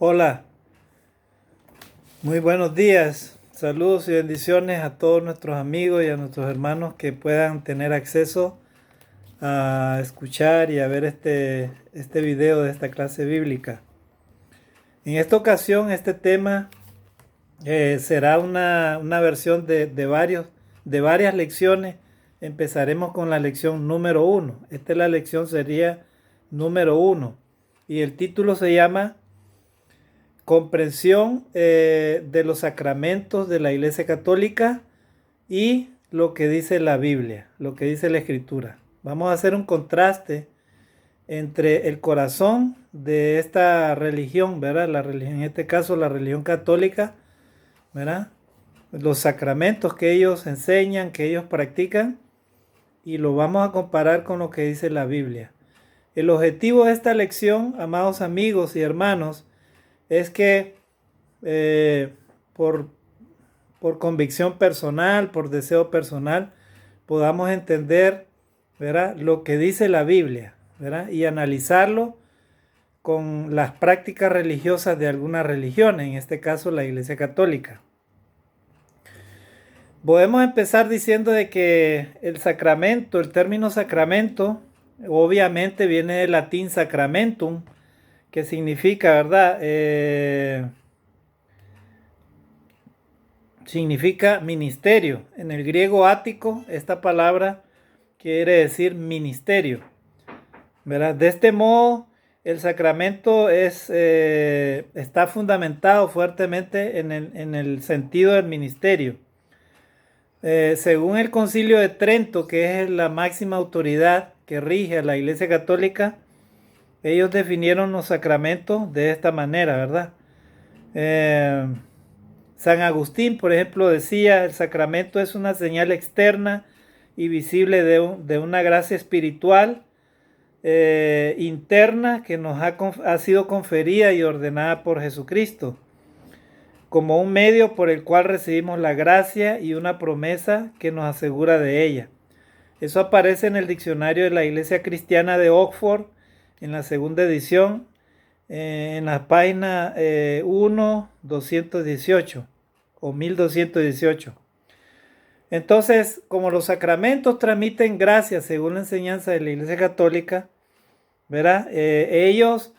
Hola, muy buenos días. Saludos y bendiciones a todos nuestros amigos y a nuestros hermanos que puedan tener acceso a escuchar y a ver este video de esta clase bíblica. En esta ocasión, este tema será una versión de varias lecciones. Empezaremos con la lección número 1. Esta es la lección sería número 1 y el título se llama comprensión de los sacramentos de la Iglesia Católica y lo que dice la Biblia, lo que dice la Escritura. Vamos a hacer un contraste entre el corazón de esta religión, ¿verdad? La religión, en este caso la religión católica, ¿verdad? Los sacramentos que ellos enseñan, que ellos practican, y lo vamos a comparar con lo que dice la Biblia. El objetivo de esta lección, amados amigos y hermanos, es que eh, por, por convicción personal, por deseo personal, podamos entender, ¿verdad?, lo que dice la Biblia, ¿verdad?, y analizarlo con las prácticas religiosas de algunas religiones, en este caso la Iglesia Católica. Podemos empezar diciendo de que el sacramento, el término sacramento, obviamente viene del latín sacramentum, que significa, ¿verdad?, significa ministerio. En el griego ático, esta palabra quiere decir ministerio, ¿verdad? De este modo, el sacramento está fundamentado fuertemente en el sentido del ministerio. Según el Concilio de Trento, que es la máxima autoridad que rige a la Iglesia Católica, ellos definieron los sacramentos de esta manera, ¿verdad? San Agustín, por ejemplo, decía, el sacramento es una señal externa y visible de una gracia espiritual interna que nos ha sido conferida y ordenada por Jesucristo, como un medio por el cual recibimos la gracia y una promesa que nos asegura de ella. Eso aparece en el diccionario de la Iglesia Cristiana de Oxford, en la segunda edición, en la página 1.218 o 1218. Entonces, como los sacramentos transmiten gracia según la enseñanza de la Iglesia Católica, ¿verdad? Ellos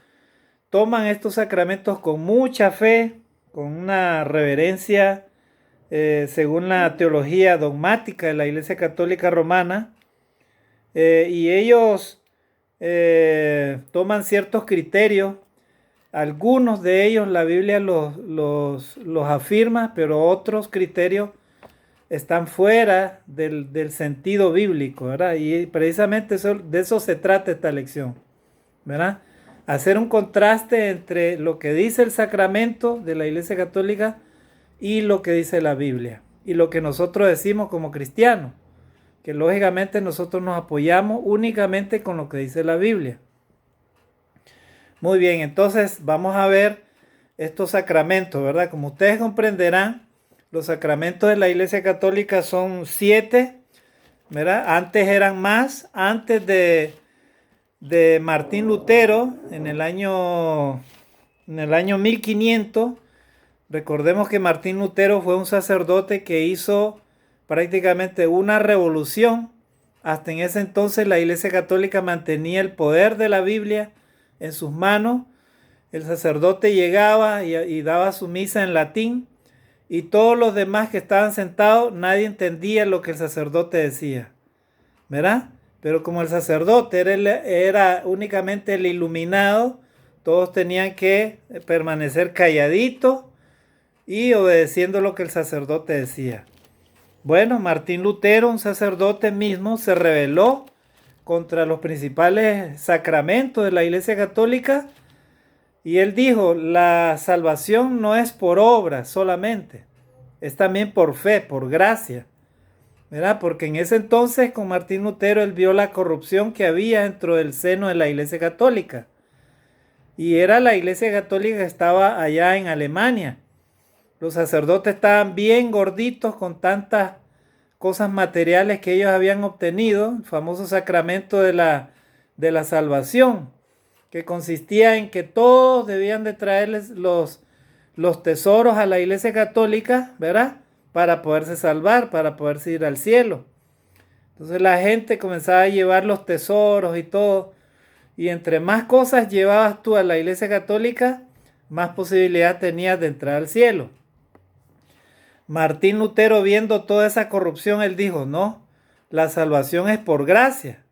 toman estos sacramentos con mucha fe, con una reverencia, según la teología dogmática de la Iglesia Católica Romana, y ellos toman ciertos criterios. Algunos de ellos la Biblia los afirma, pero otros criterios están fuera del sentido bíblico, ¿verdad? Y precisamente de eso se trata esta lección, ¿verdad? Hacer un contraste entre lo que dice el sacramento de la Iglesia Católica y lo que dice la Biblia. Y lo que nosotros decimos como cristianos, que lógicamente nosotros nos apoyamos únicamente con lo que dice la Biblia. Muy bien, entonces vamos a ver estos sacramentos, ¿verdad? Como ustedes comprenderán, los sacramentos de la Iglesia Católica son 7, ¿verdad? Antes eran más, antes de Martín Lutero, en el año 1500. Recordemos que Martín Lutero fue un sacerdote que hizo prácticamente una revolución. Hasta en ese entonces la Iglesia Católica mantenía el poder de la Biblia en sus manos. El sacerdote llegaba y daba su misa en latín, y todos los demás que estaban sentados, nadie entendía lo que el sacerdote decía, ¿verdad? Pero como el sacerdote era únicamente el iluminado, todos tenían que permanecer calladitos y obedeciendo lo que el sacerdote decía. Bueno, Martín Lutero, un sacerdote mismo, se rebeló contra los principales sacramentos de la Iglesia Católica, y él dijo, la salvación no es por obra solamente, es también por fe, por gracia, ¿verdad? Porque en ese entonces con Martín Lutero él vio la corrupción que había dentro del seno de la Iglesia Católica. Y era la Iglesia Católica que estaba allá en Alemania. Los sacerdotes estaban bien gorditos con tantas cosas materiales que ellos habían obtenido, el famoso sacramento de la salvación. que consistía en que todos debían de traerles los tesoros a la Iglesia Católica, ¿verdad? Para poderse salvar, para poderse ir al cielo. Entonces la gente comenzaba a llevar los tesoros y todo. Y entre más cosas llevabas tú a la Iglesia Católica, más posibilidad tenías de entrar al cielo. Martín Lutero, viendo toda esa corrupción, él dijo, no, la salvación es por gracia.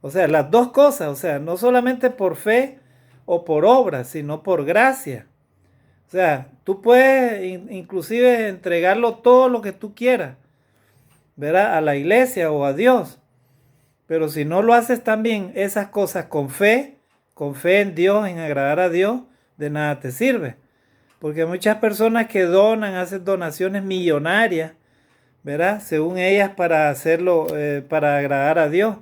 O sea, las dos cosas, o sea, no solamente por fe o por obra, sino por gracia. O sea, tú puedes inclusive entregarlo todo lo que tú quieras, ¿verdad? A la iglesia o a Dios. Pero si no lo haces también esas cosas con fe en Dios, en agradar a Dios, de nada te sirve. Porque muchas personas que donan, hacen donaciones millonarias, ¿verdad? Según ellas para hacerlo, para agradar a Dios.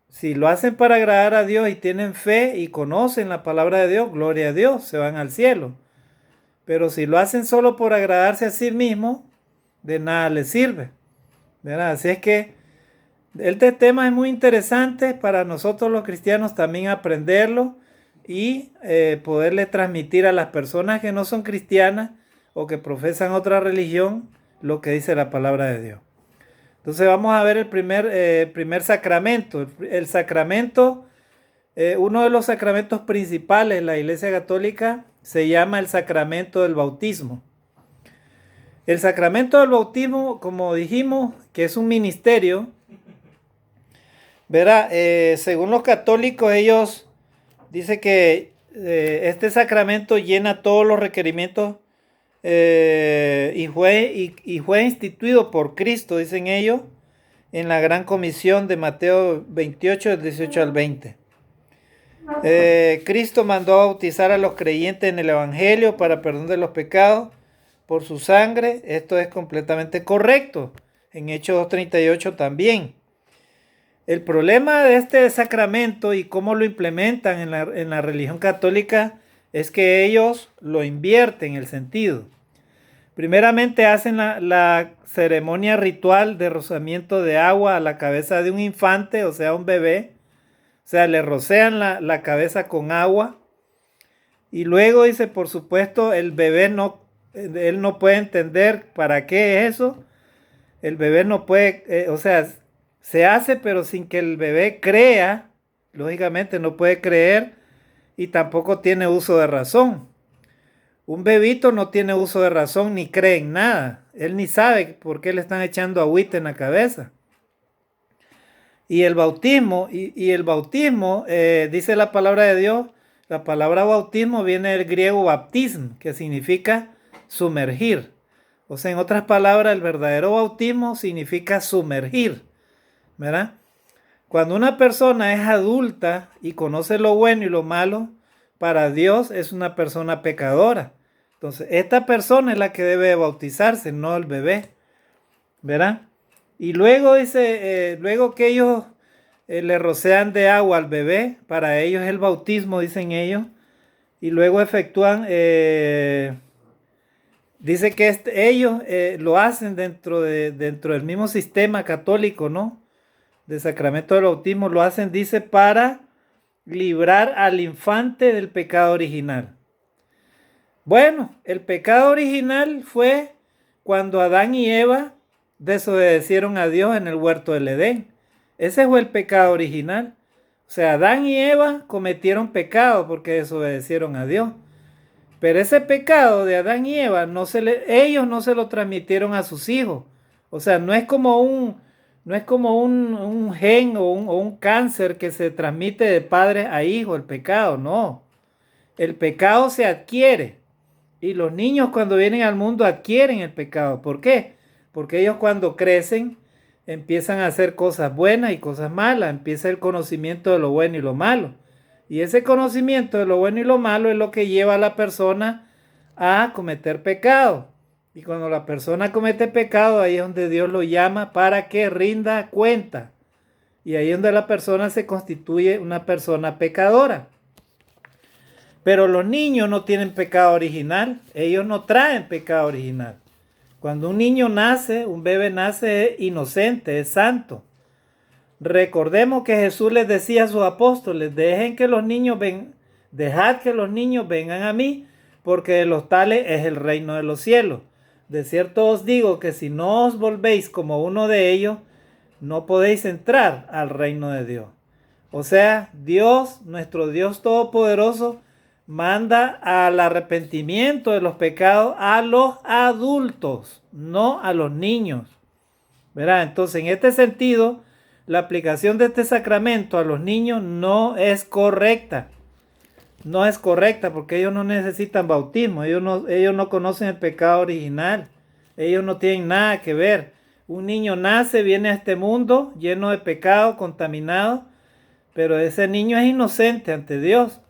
Si lo hacen para agradar a Dios y tienen fe y conocen la palabra de Dios, gloria a Dios, se van al cielo. Pero si lo hacen solo por agradarse a sí mismos, de nada les sirve, ¿verdad? Así es que este tema es muy interesante para nosotros los cristianos también aprenderlo y poderle transmitir a las personas que no son cristianas o que profesan otra religión lo que dice la palabra de Dios. Entonces vamos a ver el primer sacramento. El sacramento, uno de los sacramentos principales de la Iglesia Católica se llama el sacramento del bautismo. El sacramento del bautismo, como dijimos, que es un ministerio, verá, según los católicos, ellos dicen que este sacramento llena todos los requerimientos y fue instituido por Cristo, dicen ellos, en la gran comisión de Mateo 28, del 18 al 20. Cristo mandó a bautizar a los creyentes en el Evangelio para perdón de los pecados por su sangre. Esto es completamente correcto. En Hechos 2:38 también. El problema de este sacramento y cómo lo implementan en la religión católica es que ellos lo invierten el sentido. Primeramente hacen la ceremonia ritual de rociamiento de agua a la cabeza de un infante, o sea, un bebé. O sea, le rocean la cabeza con agua. Y luego dice, por supuesto, el bebé él no puede entender para qué es eso. El bebé no puede, o sea, se hace pero sin que el bebé crea. Lógicamente no puede creer y tampoco tiene uso de razón. Un bebito no tiene uso de razón ni cree en nada. Él ni sabe por qué le están echando agüita en la cabeza. Y el bautismo, dice la palabra de Dios, la palabra bautismo viene del griego baptism, que significa sumergir. O sea, en otras palabras, el verdadero bautismo significa sumergir, ¿verdad? Cuando una persona es adulta y conoce lo bueno y lo malo, para Dios es una persona pecadora. Entonces, esta persona es la que debe bautizarse, no el bebé, ¿verdad? Y luego dice, luego que ellos le rocean de agua al bebé, para ellos es el bautismo, dicen ellos, y luego efectúan, dice que ellos lo hacen dentro del mismo sistema católico, ¿no? De sacramento del bautismo, lo hacen, dice, para librar al infante del pecado original. Bueno, el pecado original fue cuando Adán y Eva desobedecieron a Dios en el huerto del Edén. Ese fue el pecado original. O sea, Adán y Eva cometieron pecado porque desobedecieron a Dios. Pero ese pecado de Adán y Eva ellos no se lo transmitieron a sus hijos. O sea, no es como un gen o un cáncer que se transmite de padre a hijo, el pecado, no. El pecado se adquiere. Y los niños cuando vienen al mundo adquieren el pecado. ¿Por qué? Porque ellos cuando crecen empiezan a hacer cosas buenas y cosas malas. Empieza el conocimiento de lo bueno y lo malo. Y ese conocimiento de lo bueno y lo malo es lo que lleva a la persona a cometer pecado. Y cuando la persona comete pecado, ahí es donde Dios lo llama para que rinda cuenta. Y ahí es donde la persona se constituye una persona pecadora. Pero los niños no tienen pecado original. Ellos no traen pecado original. Cuando un niño nace, un bebé nace inocente, es santo. Recordemos que Jesús les decía a sus apóstoles, dejad que los niños vengan a mí, porque de los tales es el reino de los cielos. De cierto os digo que si no os volvéis como uno de ellos, no podéis entrar al reino de Dios. O sea, Dios, nuestro Dios Todopoderoso, manda al arrepentimiento de los pecados a los adultos, no a los niños. ¿Verdad? Entonces, en este sentido, la aplicación de este sacramento a los niños no es correcta. No es correcta porque ellos no necesitan bautismo, ellos no conocen el pecado original, ellos no tienen nada que ver. Un niño nace, viene a este mundo lleno de pecado, contaminado, pero ese niño es inocente ante Dios,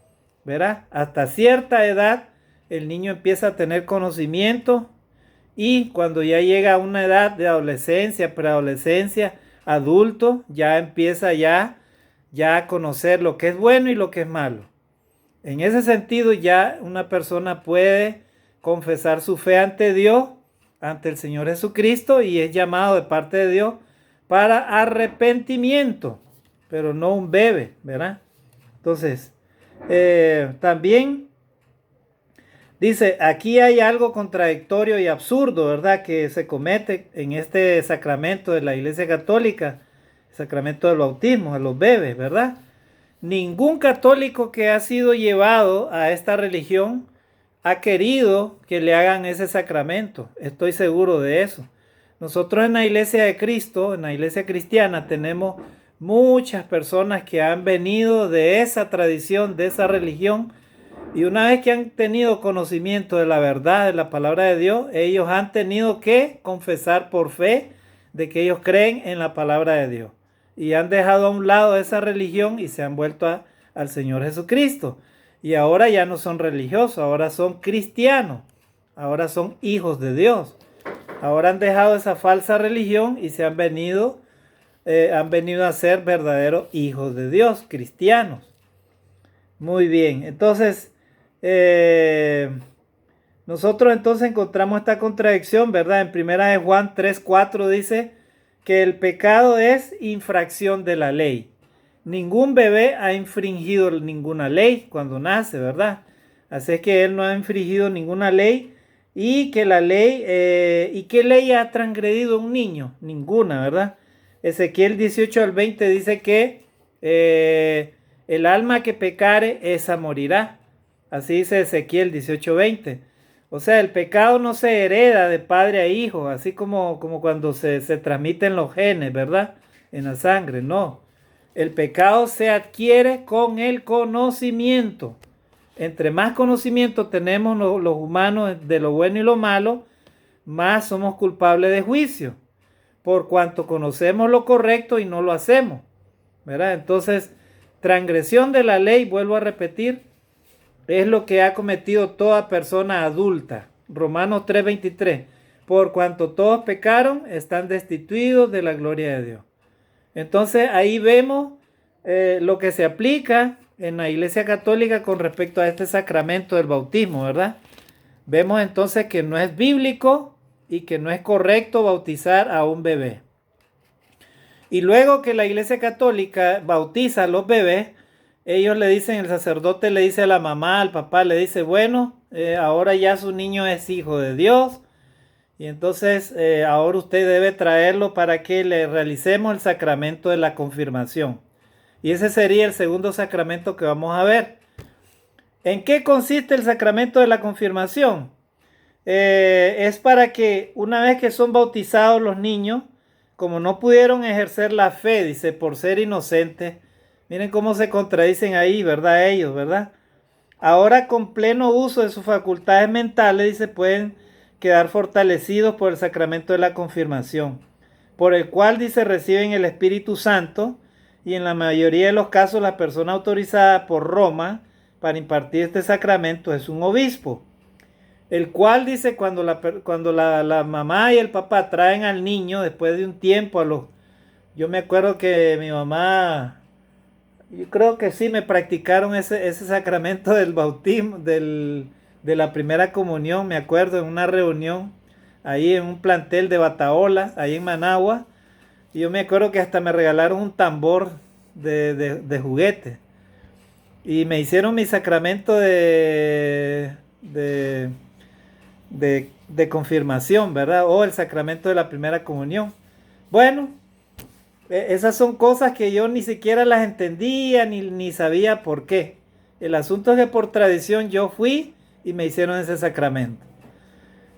¿verdad? Hasta cierta edad el niño empieza a tener conocimiento y cuando ya llega a una edad de adolescencia, preadolescencia, adulto, ya empieza ya a conocer lo que es bueno y lo que es malo. En ese sentido ya una persona puede confesar su fe ante Dios, ante el Señor Jesucristo, y es llamado de parte de Dios para arrepentimiento, pero no un bebé, ¿verdad? Entonces, también dice, aquí hay algo contradictorio y absurdo, ¿verdad? Que se comete en este sacramento de la Iglesia Católica, el sacramento del bautismo, de los bebés, ¿verdad? Ningún católico que ha sido llevado a esta religión ha querido que le hagan ese sacramento. Estoy seguro de eso. Nosotros en la Iglesia de Cristo, en la Iglesia cristiana, tenemos muchas personas que han venido de esa tradición, de esa religión, y una vez que han tenido conocimiento de la verdad, de la palabra de Dios, ellos han tenido que confesar por fe de que ellos creen en la palabra de Dios. Y han dejado a un lado esa religión y se han vuelto al Señor Jesucristo. Y ahora ya no son religiosos, ahora son cristianos, ahora son hijos de Dios. Ahora han dejado esa falsa religión y se han venido a ser verdaderos hijos de Dios, cristianos. Muy bien, entonces nosotros entonces encontramos esta contradicción, ¿verdad? En primera de Juan 3:4 dice que el pecado es infracción de la ley. Ningún bebé ha infringido ninguna ley cuando nace, ¿verdad? Así es que él no ha infringido ninguna ley y que la ley, ¿y qué ley ha transgredido un niño? Ninguna, ¿verdad? Ezequiel 18:20 dice que el alma que pecare, esa morirá. Así dice Ezequiel 18:20. O sea, el pecado no se hereda de padre a hijo, así como cuando se transmiten los genes, ¿verdad? En la sangre, no. El pecado se adquiere con el conocimiento. Entre más conocimiento tenemos los humanos de lo bueno y lo malo, más somos culpables de juicio, por cuanto conocemos lo correcto y no lo hacemos, ¿verdad? Entonces, transgresión de la ley, vuelvo a repetir, es lo que ha cometido toda persona adulta. Romanos 3:23. Por cuanto todos pecaron, están destituidos de la gloria de Dios. Entonces ahí vemos lo que se aplica en la Iglesia Católica con respecto a este sacramento del bautismo, ¿verdad? Vemos entonces que no es bíblico y que no es correcto bautizar a un bebé. Y luego que la Iglesia Católica bautiza a los bebés, ellos le dicen, el sacerdote le dice a la mamá, al papá, le dice, bueno, ahora ya su niño es hijo de Dios, y entonces ahora usted debe traerlo para que le realicemos el sacramento de la confirmación. Y ese sería el segundo sacramento que vamos a ver. ¿En qué consiste el sacramento de la confirmación? Es para que una vez que son bautizados los niños, como no pudieron ejercer la fe, dice, por ser inocentes, miren cómo se contradicen ahí, ¿verdad? Ellos, ¿verdad? Ahora con pleno uso de sus facultades mentales, dice, pueden quedar fortalecidos por el sacramento de la confirmación, por el cual, dice, reciben el Espíritu Santo, y en la mayoría de los casos la persona autorizada por Roma para impartir este sacramento es un obispo, el cual, dice, cuando la mamá y el papá traen al niño después de un tiempo, yo me acuerdo que mi mamá, yo creo que sí me practicaron ese sacramento del bautismo, de la primera comunión, me acuerdo, en una reunión ahí en un plantel de Bataola, ahí en Managua. Y yo me acuerdo que hasta me regalaron un tambor de juguete. Y me hicieron mi sacramento de confirmación, ¿verdad? O el sacramento de la primera comunión. Bueno, esas son cosas que yo ni siquiera las entendía ni sabía por qué. El asunto es que por tradición yo fui y me hicieron ese sacramento.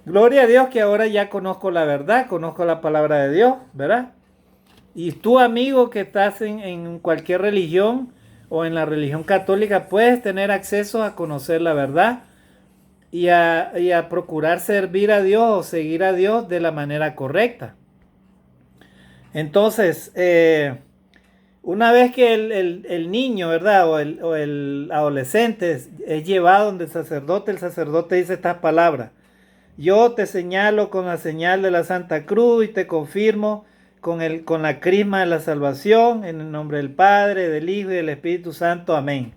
Gloria a Dios que ahora ya conozco la verdad, conozco la palabra de Dios, ¿verdad? Y tú, amigo, que estás en cualquier religión o en la religión católica, puedes tener acceso a conocer la verdad y a procurar servir a Dios o seguir a Dios de la manera correcta. Entonces, una vez que el niño, ¿verdad? O el adolescente es llevado donde el sacerdote dice estas palabras. Yo te señalo con la señal de la Santa Cruz y te confirmo con la crisma de la salvación, en el nombre del Padre, del Hijo y del Espíritu Santo. Amén.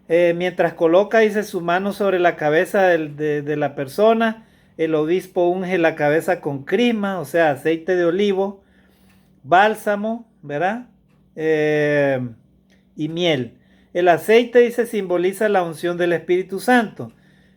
Mientras coloca, dice, su mano sobre la cabeza de la persona, el obispo unge la cabeza con crisma, o sea, aceite de olivo, bálsamo, ¿verdad? Y miel. El aceite, dice, simboliza la unción del Espíritu Santo.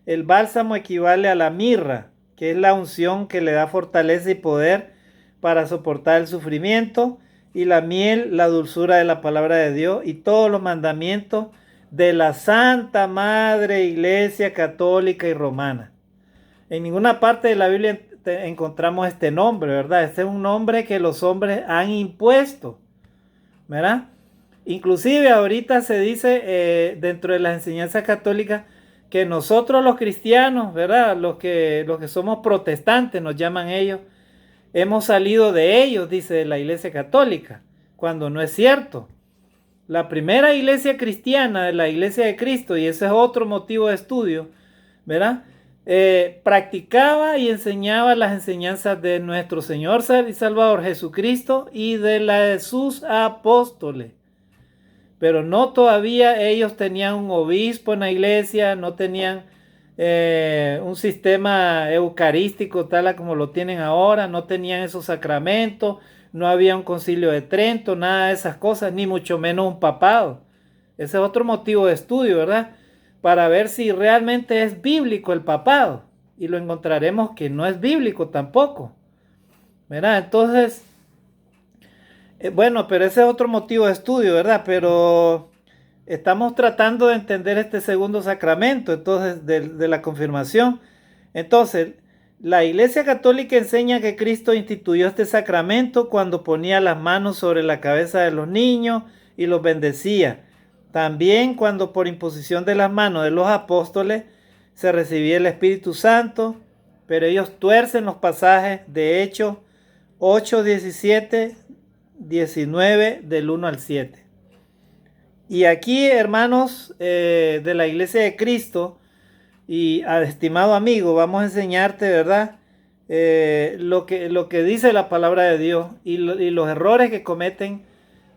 El bálsamo equivale a la mirra, que es la unción que le da fortaleza y poder para soportar el sufrimiento. Y la miel, la dulzura de la palabra de Dios y todos los mandamientos de la Santa Madre Iglesia Católica y Romana. En ninguna parte de la Biblia encontramos este nombre, ¿verdad? Este es un nombre que los hombres han impuesto, ¿verdad? Inclusive ahorita se dice dentro de las enseñanzas católicas que nosotros los cristianos, ¿verdad? Los que somos protestantes, nos llaman ellos, hemos salido de ellos, dice la Iglesia Católica, cuando no es cierto. La primera iglesia cristiana, la Iglesia de Cristo, y ese es otro motivo de estudio, ¿verdad? Practicaba y enseñaba las enseñanzas de nuestro Señor y Salvador Jesucristo y de sus apóstoles. Pero no todavía ellos tenían un obispo en la iglesia, no tenían un sistema eucarístico tal como lo tienen ahora, no tenían esos sacramentos, no había un concilio de Trento, nada de esas cosas, ni mucho menos un papado. Ese es otro motivo de estudio, ¿verdad? Para ver si realmente es bíblico el papado. Y lo encontraremos que no es bíblico tampoco, ¿verdad? Entonces, bueno, pero ese es otro motivo de estudio, ¿verdad? Pero estamos tratando de entender este segundo sacramento, entonces, de la confirmación. Entonces, la Iglesia Católica enseña que Cristo instituyó este sacramento cuando ponía las manos sobre la cabeza de los niños y los bendecía. También cuando por imposición de las manos de los apóstoles se recibía el Espíritu Santo, pero ellos tuercen los pasajes de Hechos 8, 17, 19 del 1 al 7. Y aquí, hermanos de la Iglesia de Cristo y estimado amigo, vamos a enseñarte, ¿verdad? Lo que dice la palabra de Dios y los errores que cometen,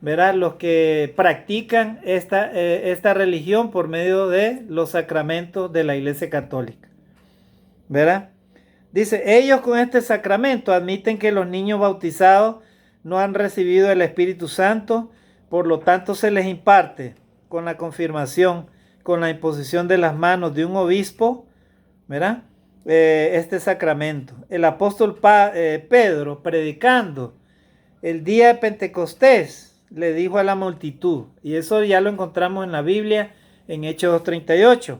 ¿verdad? Los que practican esta religión por medio de los sacramentos de la Iglesia Católica, ¿verdad? Dice, ellos con este sacramento admiten que los niños bautizados no han recibido el Espíritu Santo, por lo tanto se les imparte con la confirmación, con la imposición de las manos de un obispo, ¿verdad? Este sacramento. El apóstol Pedro, predicando el día de Pentecostés, le dijo a la multitud, y eso ya lo encontramos en la Biblia en Hechos 2:38.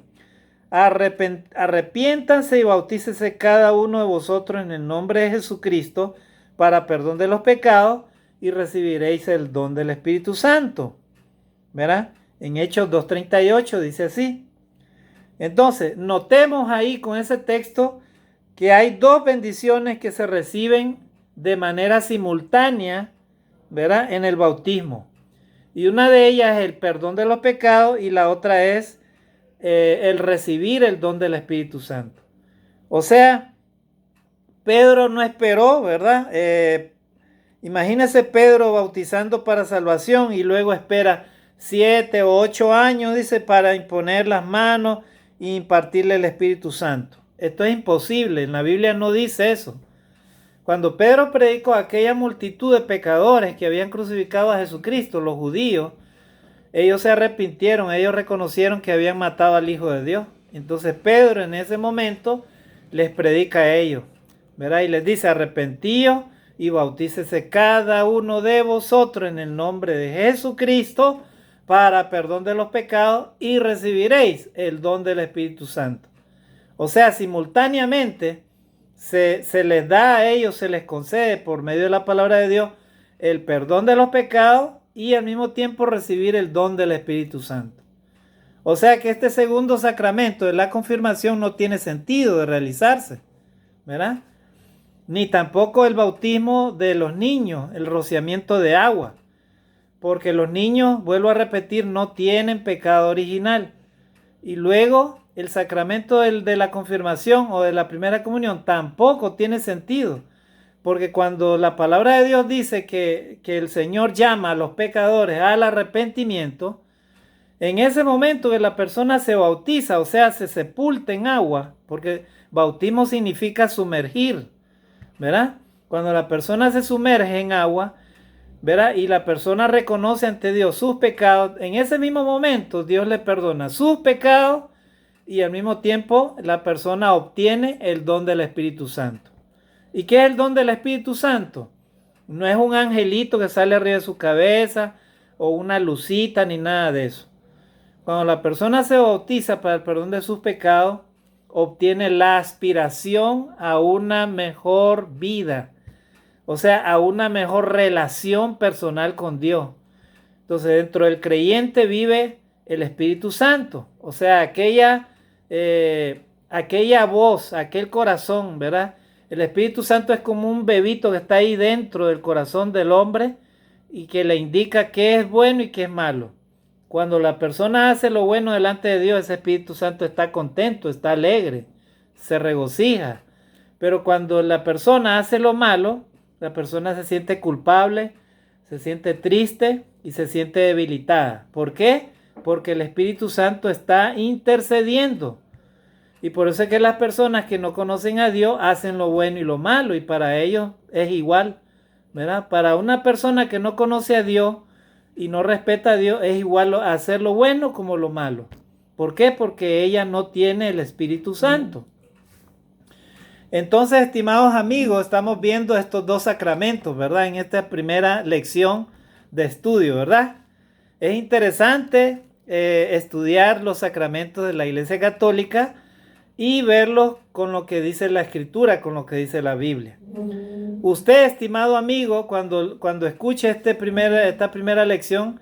Arrepiéntanse y bautícese cada uno de vosotros en el nombre de Jesucristo para perdón de los pecados y recibiréis el don del Espíritu Santo. ¿Verdad? En Hechos 2:38 dice así. Entonces, notemos ahí con ese texto que hay dos bendiciones que se reciben de manera simultánea, ¿verdad? En el bautismo. Y una de ellas es el perdón de los pecados y la otra es el recibir el don del Espíritu Santo. O sea, Pedro no esperó, ¿verdad? Imagínese Pedro bautizando para salvación y luego espera 7 o 8 años, dice, para imponer las manos e impartirle el Espíritu Santo. Esto es imposible, en la Biblia no dice eso. Cuando Pedro predicó a aquella multitud de pecadores que habían crucificado a Jesucristo, los judíos, ellos se arrepintieron, ellos reconocieron que habían matado al Hijo de Dios. Entonces Pedro en ese momento les predica a ellos, ¿verdad? Y les dice: arrepentíos y bautícese cada uno de vosotros en el nombre de Jesucristo para perdón de los pecados y recibiréis el don del Espíritu Santo. O sea, simultáneamente se les da a ellos, se les concede por medio de la palabra de Dios el perdón de los pecados y al mismo tiempo recibir el don del Espíritu Santo. O sea que este segundo sacramento de la confirmación no tiene sentido de realizarse, ¿verdad? Ni tampoco el bautismo de los niños, el rociamiento de agua, porque los niños, vuelvo a repetir, no tienen pecado original. Y luego el sacramento de la confirmación o de la primera comunión tampoco tiene sentido, porque cuando la palabra de Dios dice que el Señor llama a los pecadores al arrepentimiento, en ese momento que la persona se bautiza, o sea, se sepulta en agua, porque bautismo significa sumergir, ¿verdad? Cuando la persona se sumerge en agua, ¿verdad? Y la persona reconoce ante Dios sus pecados, en ese mismo momento Dios le perdona sus pecados y al mismo tiempo la persona obtiene el don del Espíritu Santo. ¿Y qué es el don del Espíritu Santo? No es un angelito que sale arriba de su cabeza o una lucita ni nada de eso. Cuando la persona se bautiza para el perdón de sus pecados, obtiene la aspiración a una mejor vida, o sea, a una mejor relación personal con Dios. Entonces, dentro del creyente vive el Espíritu Santo, o sea, aquella voz, aquel corazón, ¿verdad? El Espíritu Santo es como un bebito que está ahí dentro del corazón del hombre y que le indica qué es bueno y qué es malo. Cuando la persona hace lo bueno delante de Dios, ese Espíritu Santo está contento, está alegre, se regocija. Pero cuando la persona hace lo malo, la persona se siente culpable, se siente triste y se siente debilitada. ¿Por qué? Porque el Espíritu Santo está intercediendo. Y por eso es que las personas que no conocen a Dios hacen lo bueno y lo malo, y para ellos es igual, ¿verdad? Para una persona que no conoce a Dios y no respeta a Dios, es igual hacer lo bueno como lo malo. ¿Por qué? Porque ella no tiene el Espíritu Santo. Entonces, estimados amigos, estamos viendo estos dos sacramentos, ¿verdad? En esta primera lección de estudio, ¿verdad? Es interesante estudiar los sacramentos de la Iglesia Católica y verlos con lo que dice la Escritura, con lo que dice la Biblia. Usted, estimado amigo, cuando escuche esta primera lección,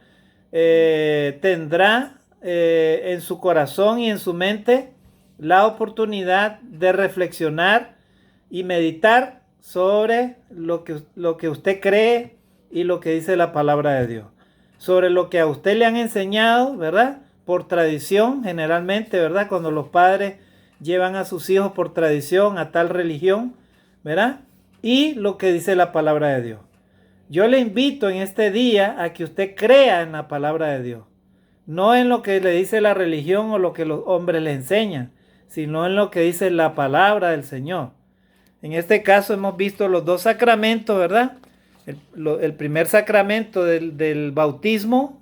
tendrá en su corazón y en su mente la oportunidad de reflexionar y meditar sobre lo que usted cree y lo que dice la palabra de Dios. Sobre lo que a usted le han enseñado, ¿verdad? Por tradición, generalmente, ¿verdad? Cuando los padres llevan a sus hijos por tradición a tal religión, ¿verdad? Y lo que dice la palabra de Dios. Yo le invito en este día a que usted crea en la palabra de Dios. No en lo que le dice la religión o lo que los hombres le enseñan, sino en lo que dice la palabra del Señor. En este caso hemos visto los dos sacramentos, ¿verdad? El primer sacramento del bautismo,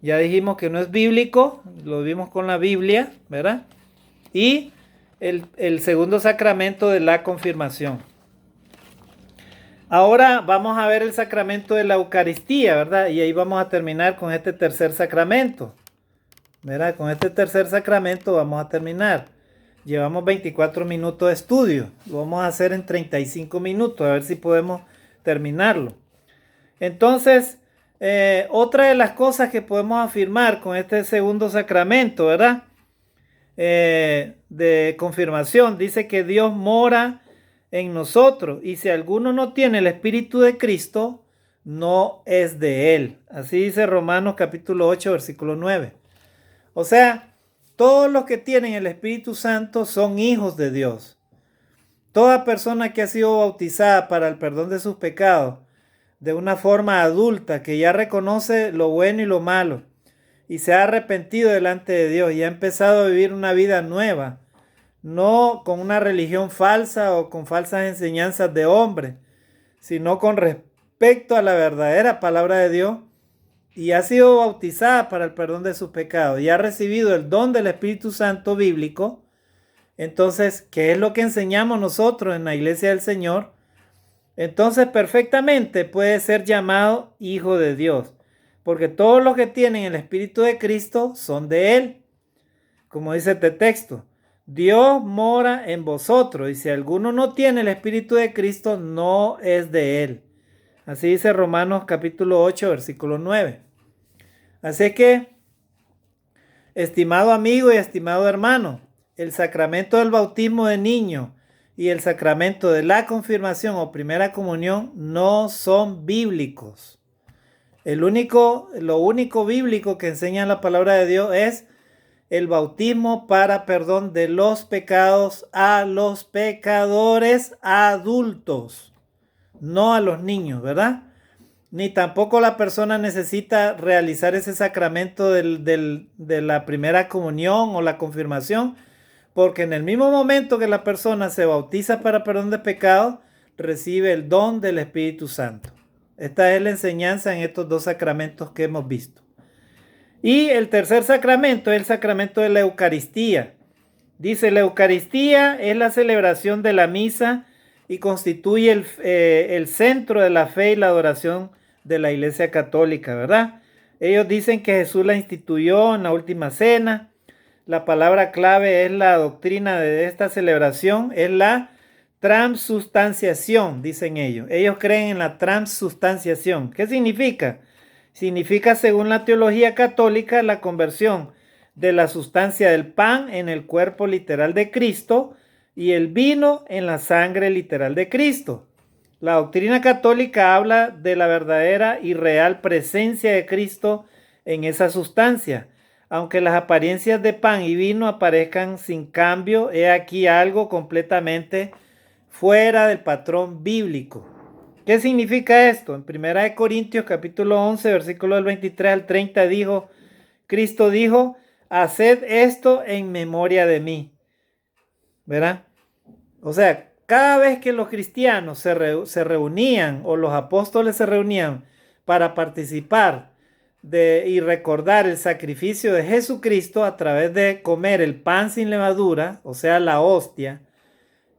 ya dijimos que no es bíblico, lo vimos con la Biblia, ¿verdad? Y el segundo sacramento de la confirmación. Ahora vamos a ver el sacramento de la Eucaristía, ¿verdad? Y ahí vamos a terminar con este tercer sacramento, ¿verdad? Con este tercer sacramento vamos a terminar. Llevamos 24 minutos de estudio. Lo vamos a hacer en 35 minutos, a ver si podemos terminarlo. Entonces, otra de las cosas que podemos afirmar con este segundo sacramento, ¿verdad? De confirmación, dice que Dios mora en nosotros, y si alguno no tiene el Espíritu de Cristo, no es de él. Así dice Romanos capítulo 8, versículo 9. O sea, todos los que tienen el Espíritu Santo son hijos de Dios. Toda persona que ha sido bautizada para el perdón de sus pecados de una forma adulta, que ya reconoce lo bueno y lo malo y se ha arrepentido delante de Dios y ha empezado a vivir una vida nueva, no con una religión falsa o con falsas enseñanzas de hombre, sino con respecto a la verdadera palabra de Dios, y ha sido bautizada para el perdón de sus pecados y ha recibido el don del Espíritu Santo bíblico, entonces, ¿qué es lo que enseñamos nosotros en la iglesia del Señor? Entonces, perfectamente puede ser llamado hijo de Dios, porque todos los que tienen el Espíritu de Cristo son de Él. Como dice este texto, Dios mora en vosotros, y si alguno no tiene el Espíritu de Cristo, no es de Él. Así dice Romanos capítulo 8, versículo 9. Así que, estimado amigo y estimado hermano, el sacramento del bautismo de niño y el sacramento de la confirmación o primera comunión no son bíblicos. Lo único bíblico que enseña la palabra de Dios es el bautismo para perdón de los pecados a los pecadores adultos, no a los niños, ¿verdad? Ni tampoco la persona necesita realizar ese sacramento de la primera comunión o la confirmación, porque en el mismo momento que la persona se bautiza para perdón de pecados, recibe el don del Espíritu Santo. Esta es la enseñanza en estos dos sacramentos que hemos visto. Y el tercer sacramento es el sacramento de la Eucaristía. Dice, la Eucaristía es la celebración de la misa y constituye el centro de la fe y la adoración de la Iglesia Católica, ¿verdad? Ellos dicen que Jesús la instituyó en la última cena. La palabra clave es la doctrina de esta celebración, es la transustanciación, dicen ellos. Ellos creen en la transustanciación. ¿Qué significa? Significa, según la teología católica, la conversión de la sustancia del pan en el cuerpo literal de Cristo y el vino en la sangre literal de Cristo. La doctrina católica habla de la verdadera y real presencia de Cristo en esa sustancia. Aunque las apariencias de pan y vino aparezcan sin cambio, he aquí algo completamente fuera del patrón bíblico. ¿Qué significa esto? En 1 Corintios capítulo 11, versículo del 23 al 30 Cristo dijo, haced esto en memoria de mí. ¿Verdad? O sea, cada vez que los cristianos se reunían o los apóstoles se reunían para participar y recordar el sacrificio de Jesucristo a través de comer el pan sin levadura, o sea, la hostia,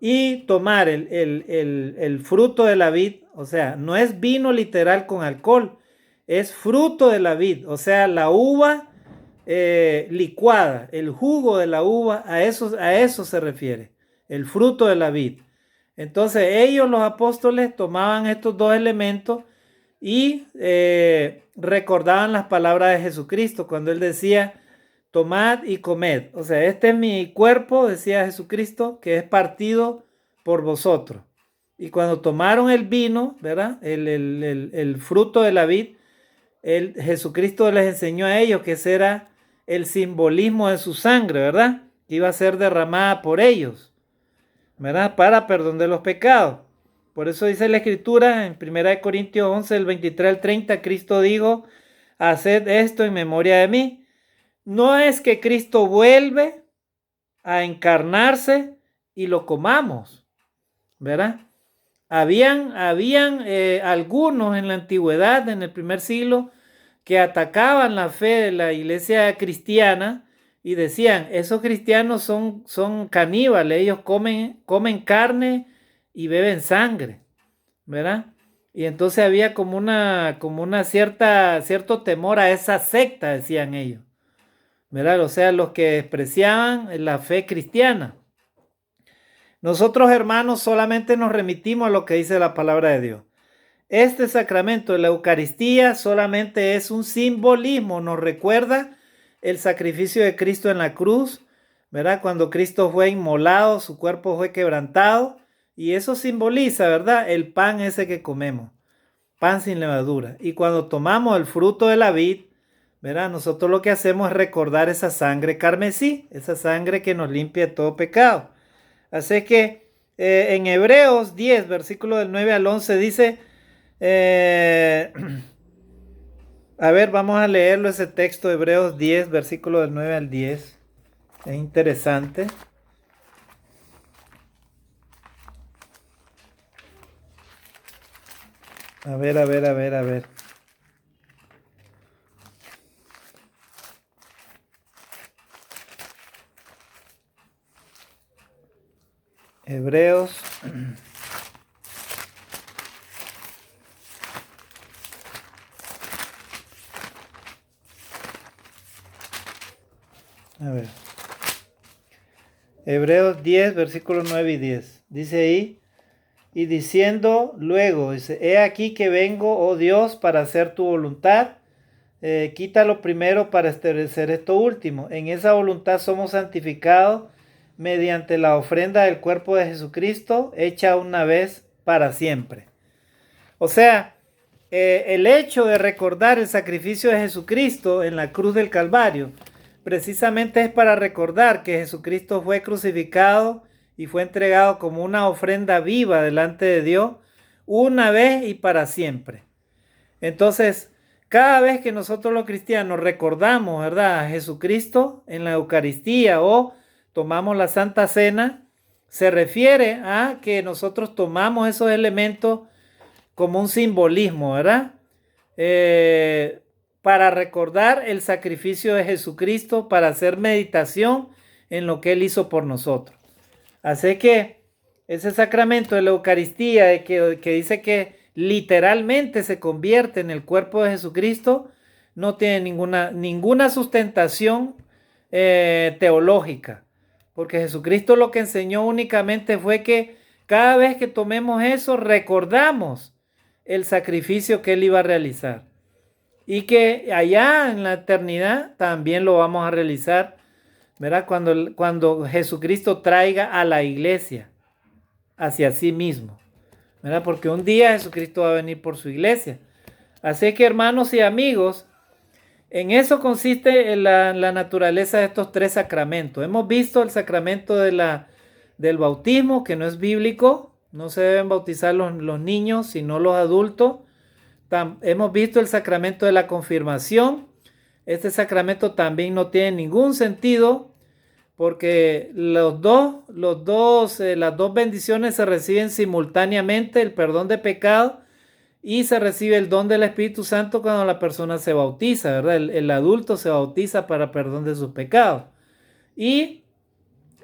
y tomar el fruto de la vid, o sea, no es vino literal con alcohol, es fruto de la vid, o sea, la uva licuada, el jugo de la uva, a eso se refiere, el fruto de la vid. Entonces ellos, los apóstoles, tomaban estos dos elementos y recordaban las palabras de Jesucristo cuando él decía, tomad y comed. O sea, este es mi cuerpo, decía Jesucristo, que es partido por vosotros. Y cuando tomaron el vino, ¿verdad? El fruto de la vid, Jesucristo les enseñó a ellos que ese era el simbolismo de su sangre, ¿verdad? Que iba a ser derramada por ellos, ¿verdad? Para perdón de los pecados. Por eso dice la Escritura en 1 Corintios 11, del 23 al 30, Cristo dijo, haced esto en memoria de mí. No es que Cristo vuelve a encarnarse y lo comamos, ¿verdad? Habían algunos en la antigüedad, en el primer siglo, que atacaban la fe de la iglesia cristiana y decían, esos cristianos son caníbales, ellos comen carne y beben sangre, ¿verdad? Y entonces había como una cierto temor a esa secta, decían ellos, ¿verdad? O sea, los que despreciaban la fe cristiana. Nosotros, hermanos, solamente nos remitimos a lo que dice la palabra de Dios. Este sacramento de la Eucaristía solamente es un simbolismo, nos recuerda el sacrificio de Cristo en la cruz, ¿verdad? Cuando Cristo fue inmolado, su cuerpo fue quebrantado, y eso simboliza, ¿verdad? El pan ese que comemos, pan sin levadura. Y cuando tomamos el fruto de la vid, ¿verdad? Nosotros lo que hacemos es recordar esa sangre carmesí, esa sangre que nos limpia de todo pecado. Así que en Hebreos 10, versículo del 9 al 11 dice, a ver, vamos a leerlo ese texto, Hebreos 10, versículo del 9 al 10. Es interesante. A ver, a ver, a ver, a ver. Hebreos. A ver. Hebreos 10, versículos 9 y 10. Dice ahí, y diciendo luego, dice, he aquí que vengo, oh Dios, para hacer tu voluntad. Quita lo primero para establecer esto último. En esa voluntad somos santificados mediante la ofrenda del cuerpo de Jesucristo, hecha una vez para siempre. O sea, el hecho de recordar el sacrificio de Jesucristo en la cruz del Calvario, precisamente es para recordar que Jesucristo fue crucificado y fue entregado como una ofrenda viva delante de Dios, una vez y para siempre. Entonces, cada vez que nosotros los cristianos recordamos, ¿verdad?, a Jesucristo en la Eucaristía o tomamos la Santa Cena, se refiere a que nosotros tomamos esos elementos como un simbolismo, ¿verdad? Para recordar el sacrificio de Jesucristo, para hacer meditación en lo que Él hizo por nosotros. Así que ese sacramento de la Eucaristía que dice que literalmente se convierte en el cuerpo de Jesucristo, no tiene ninguna sustentación teológica, porque Jesucristo lo que enseñó únicamente fue que cada vez que tomemos eso, recordamos el sacrificio que Él iba a realizar y que allá en la eternidad también lo vamos a realizar, ¿verdad? Cuando Jesucristo traiga a la iglesia hacia sí mismo, ¿verdad? Porque un día Jesucristo va a venir por su iglesia. Así que, hermanos y amigos, en eso consiste la naturaleza de estos tres sacramentos. Hemos visto el sacramento del bautismo, que no es bíblico, no se deben bautizar los niños, sino los adultos. Hemos visto el sacramento de la confirmación. Este sacramento también no tiene ningún sentido, porque las dos bendiciones se reciben simultáneamente, el perdón de pecado, y se recibe el don del Espíritu Santo cuando la persona se bautiza, ¿verdad? El adulto se bautiza para perdón de sus pecados. Y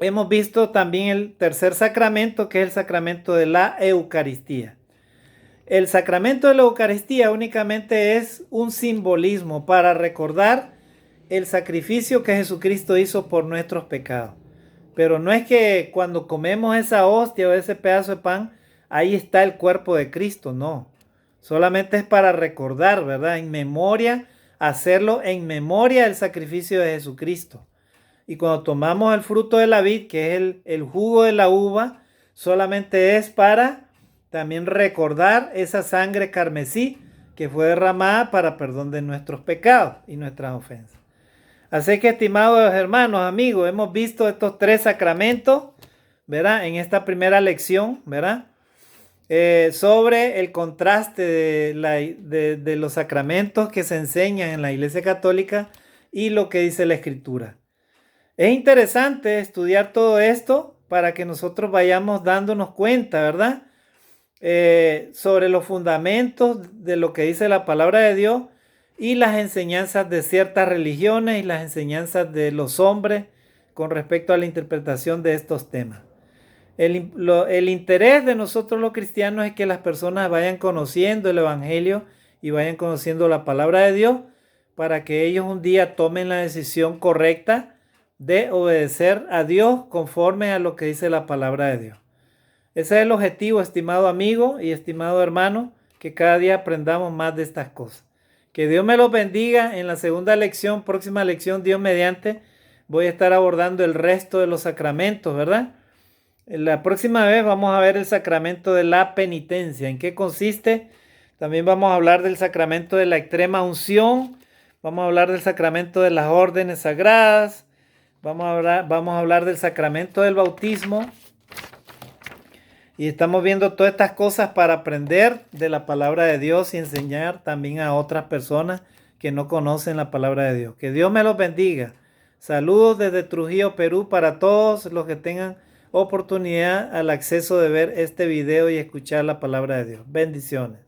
hemos visto también el tercer sacramento, que es el sacramento de la Eucaristía. El sacramento de la Eucaristía únicamente es un simbolismo para recordar el sacrificio que Jesucristo hizo por nuestros pecados. Pero no es que cuando comemos esa hostia o ese pedazo de pan, ahí está el cuerpo de Cristo, no. Solamente es para recordar, ¿verdad? En memoria, hacerlo en memoria del sacrificio de Jesucristo. Y cuando tomamos el fruto de la vid, que es el jugo de la uva, solamente es para también recordar esa sangre carmesí que fue derramada para perdón de nuestros pecados y nuestras ofensas. Así que, estimados hermanos, amigos, hemos visto estos tres sacramentos, ¿verdad? En esta primera lección, ¿verdad? Sobre el contraste de los sacramentos que se enseñan en la Iglesia Católica y lo que dice la Escritura. Es interesante estudiar todo esto para que nosotros vayamos dándonos cuenta, ¿verdad? Sobre los fundamentos de lo que dice la palabra de Dios y las enseñanzas de ciertas religiones y las enseñanzas de los hombres con respecto a la interpretación de estos temas. El interés de nosotros los cristianos es que las personas vayan conociendo el Evangelio y vayan conociendo la palabra de Dios para que ellos un día tomen la decisión correcta de obedecer a Dios conforme a lo que dice la palabra de Dios. Ese es el objetivo, estimado amigo y estimado hermano, que cada día aprendamos más de estas cosas. Que Dios me los bendiga. En la segunda lección, próxima lección, Dios mediante, voy a estar abordando el resto de los sacramentos, ¿verdad? La próxima vez vamos a ver el sacramento de la penitencia. ¿En qué consiste? También vamos a hablar del sacramento de la extrema unción. Vamos a hablar del sacramento de las órdenes sagradas. Vamos a hablar del sacramento del bautismo. Y estamos viendo todas estas cosas para aprender de la palabra de Dios y enseñar también a otras personas que no conocen la palabra de Dios. Que Dios me los bendiga. Saludos desde Trujillo, Perú, para todos los que tengan oportunidad al acceso de ver este video y escuchar la palabra de Dios. Bendiciones.